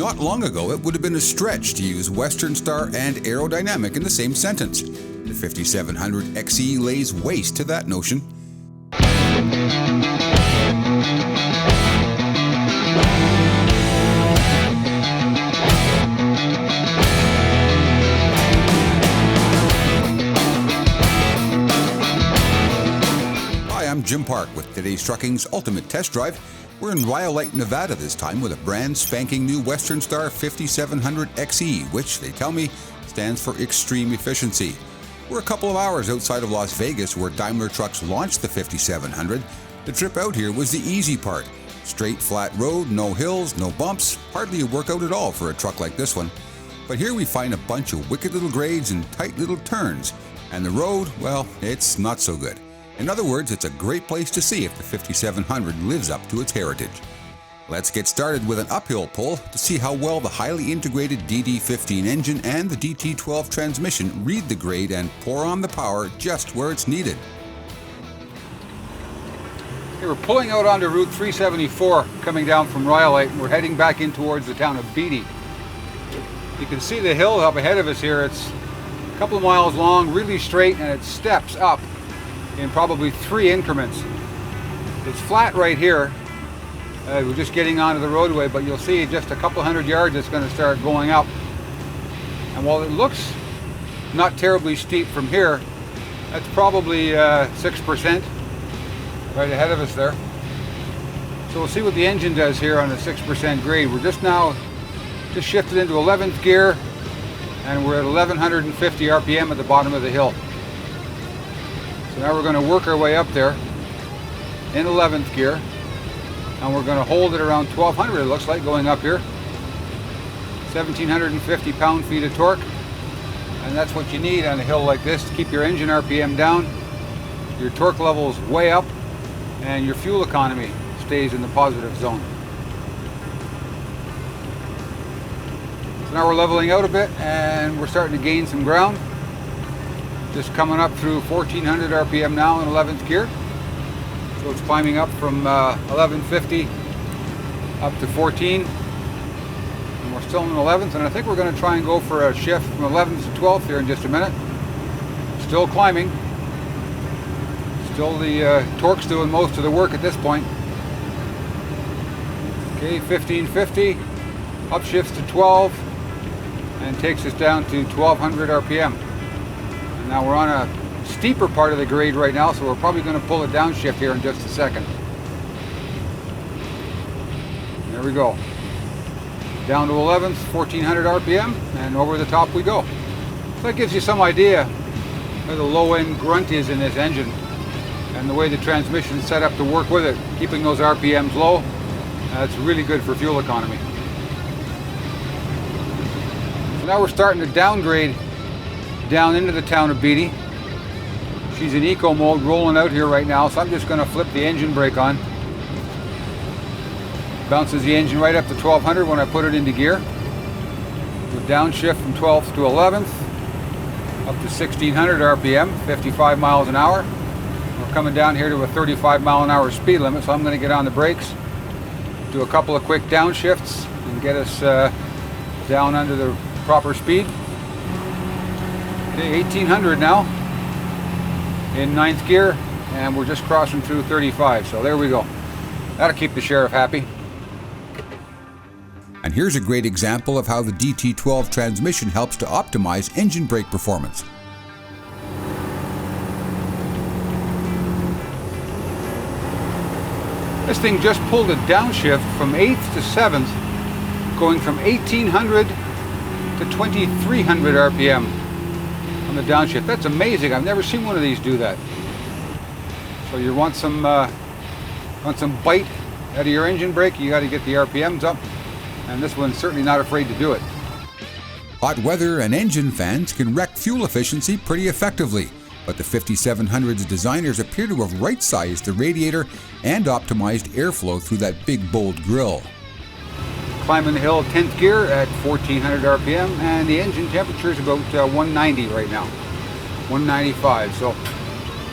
Not long ago, it would have been a stretch to use Western Star and aerodynamic in the same sentence. The 5700 XE lays waste to that notion. Hi, I'm Jim Park with today's Trucking's Ultimate Test Drive. We're in Rhyolite, Nevada this time with a brand spanking new Western Star 5700 XE, which, they tell me, stands for extreme efficiency. We're a couple of hours outside of Las Vegas where Daimler Trucks launched the 5700. The trip out here was the easy part. Straight flat road, no hills, no bumps, hardly a workout at all for a truck like this one. But here we find a bunch of wicked little grades and tight little turns. And the road, well, it's not so good. In other words, it's a great place to see if the 5700 lives up to its heritage. Let's get started with an uphill pull to see how well the highly integrated DD15 engine and the DT12 transmission read the grade and pour on the power just where it's needed. Okay, we're pulling out onto Route 374 coming down from Rhyolite, and we're heading back in towards the town of Beatty. You can see the hill up ahead of us here. It's a couple of miles long, really straight, and it steps up in probably 3 increments. It's flat right here. We're just getting onto the roadway, but you'll see just a couple hundred yards it's going to start going up. And while it looks not terribly steep from here, that's probably 6% right ahead of us there. So we'll see what the engine does here on a 6% grade. We're just shifted into 11th gear, and we're at 1150 RPM at the bottom of the hill. So now we're going to work our way up there in 11th gear, and we're going to hold it around 1200, it looks like, going up here. 1750 pound-feet of torque, and that's what you need on a hill like this to keep your engine RPM down, your torque levels way up, and your fuel economy stays in the positive zone. So now we're leveling out a bit, and we're starting to gain some ground. Just coming up through 1400 RPM now in 11th gear. So it's climbing up from 1150 up to 14. And we're still in 11th, and I think we're going to try and go for a shift from 11th to 12th here in just a minute. Still climbing. Still the torque's doing most of the work at this point. Okay, 1550, upshifts to 12, and takes us down to 1200 RPM. Now we're on a steeper part of the grade right now, so we're probably going to pull a downshift here in just a second. There we go. Down to 11th, 1400 RPM, and over the top we go. So that gives you some idea where the low-end grunt is in this engine and the way the transmission is set up to work with it, keeping those RPMs low. That's really good for fuel economy. So now we're starting to downgrade down into the town of Beatty. She's in eco mode rolling out here right now, so I'm just going to flip the engine brake on. Bounces the engine right up to 1200 when I put it into gear. We'll downshift from 12th to 11th up to 1600 RPM, 55 miles an hour. We're coming down here to a 35 mile an hour speed limit, so I'm going to get on the brakes, do a couple of quick downshifts, and get us down under the proper speed. Okay, 1800 now in 9th gear, and we're just crossing through 35, so there we go. That'll keep the sheriff happy. And here's a great example of how the DT12 transmission helps to optimize engine brake performance. This thing just pulled a downshift from 8th to 7th, going from 1800 to 2300 RPM. On the downshift. That's amazing. I've never seen one of these do that. So you want some bite out of your engine brake, you got to get the RPMs up, and this one's certainly not afraid to do it. Hot weather and engine fans can wreck fuel efficiency pretty effectively, but the 5700's designers appear to have right-sized the radiator and optimized airflow through that big bold grille. Climbing the hill 10th gear at 1400 RPM, and the engine temperature is about 190 right now, 195. So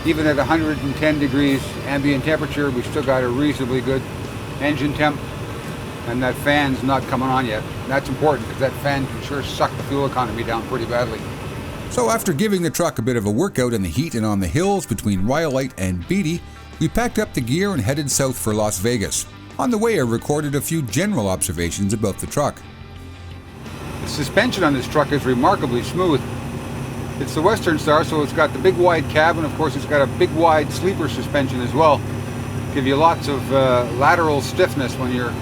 even at 110 degrees ambient temperature, we still got a reasonably good engine temp. and that fan's not coming on yet. And that's important because that fan can sure suck the fuel economy down pretty badly. So after giving the truck a bit of a workout in the heat and on the hills between Rhyolite and Beatty, we packed up the gear and headed south for Las Vegas. On the way, I recorded a few general observations about the truck. The suspension on this truck is remarkably smooth. It's the Western Star, so it's got the big wide cab, and of course it's got a big wide sleeper suspension as well. Give you lots of lateral stiffness when you're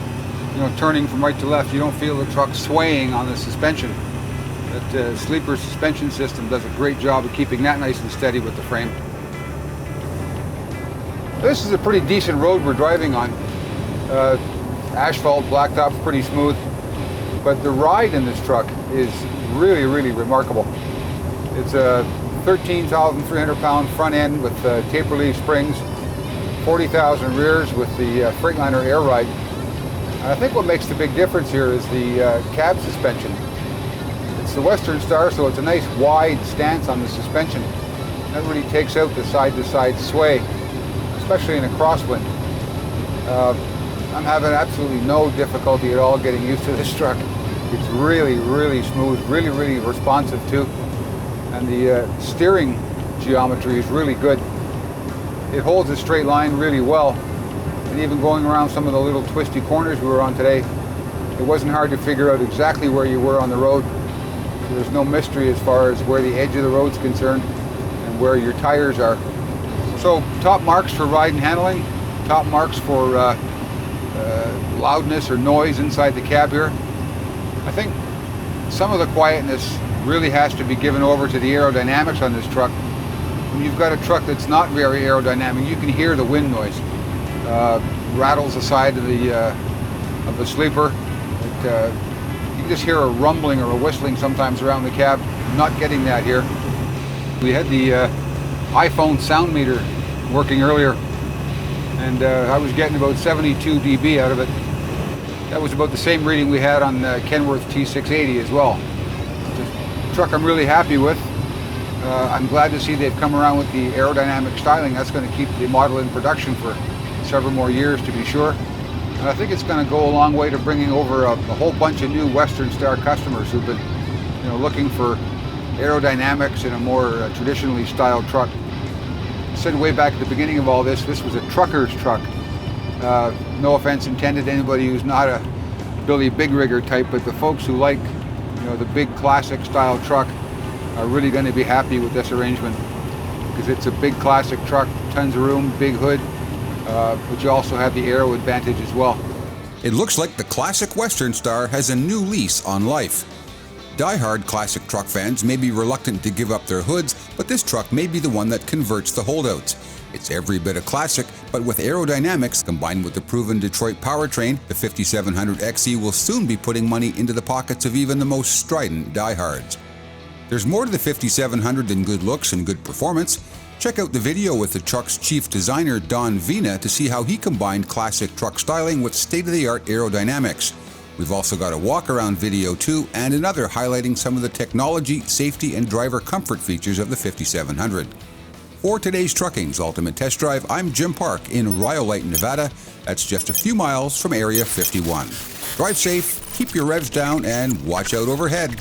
turning from right to left. You don't feel the truck swaying on the suspension. That sleeper suspension system does a great job of keeping that nice and steady with the frame. This is a pretty decent road we're driving on. Asphalt, blacktop's pretty smooth, but the ride in this truck is really, really remarkable. It's a 13,300 pound front end with taper leaf springs, 40,000 rears with the Freightliner air ride. And I think what makes the big difference here is the cab suspension. It's the Western Star, so it's a nice wide stance on the suspension. That really takes out the side-to-side sway, especially in a crosswind. I'm having absolutely no difficulty at all getting used to this truck. It's really, really smooth, really, really responsive too. And the steering geometry is really good. It holds a straight line really well. And even going around some of the little twisty corners we were on today, it wasn't hard to figure out exactly where you were on the road. There's no mystery as far as where the edge of the road's concerned and where your tires are. So top marks for ride and handling, top marks for loudness or noise inside the cab here. I think some of the quietness really has to be given over to the aerodynamics on this truck. When you've got a truck that's not very aerodynamic, you can hear the wind noise. Rattles the side of the sleeper. You can just hear a rumbling or a whistling sometimes around the cab. Not getting that here. We had the iPhone sound meter working earlier, and I was getting about 72 dB out of it. That was about the same reading we had on Kenworth T680 as well. It's a truck I'm really happy with. I'm glad to see they've come around with the aerodynamic styling. That's going to keep the model in production for several more years, to be sure. And I think it's going to go a long way to bringing over a whole bunch of new Western Star customers who've been looking for aerodynamics in a more traditionally styled truck. I said way back at the beginning of all this was a trucker's truck. No offense intended to anybody who's not a Billy Big Rigger type, but the folks who like the big classic style truck are really going to be happy with this arrangement, because it's a big classic truck, tons of room, big hood, but you also have the aero advantage as well. It looks like the classic Western Star has a new lease on life. Die-hard classic truck fans may be reluctant to give up their hoods, but this truck may be the one that converts the holdouts. It's every bit a classic, but with aerodynamics combined with the proven Detroit powertrain, the 5700 XE will soon be putting money into the pockets of even the most strident diehards. There's more to the 5700 than good looks and good performance. Check out the video with the truck's chief designer Don Vina to see how he combined classic truck styling with state-of-the-art aerodynamics. We've also got a walk-around video too, and another highlighting some of the technology, safety, and driver comfort features of the 5700. For today's Trucking's Ultimate Test Drive, I'm Jim Park in Rhyolite, Nevada. That's just a few miles from Area 51. Drive safe, keep your revs down, and watch out overhead.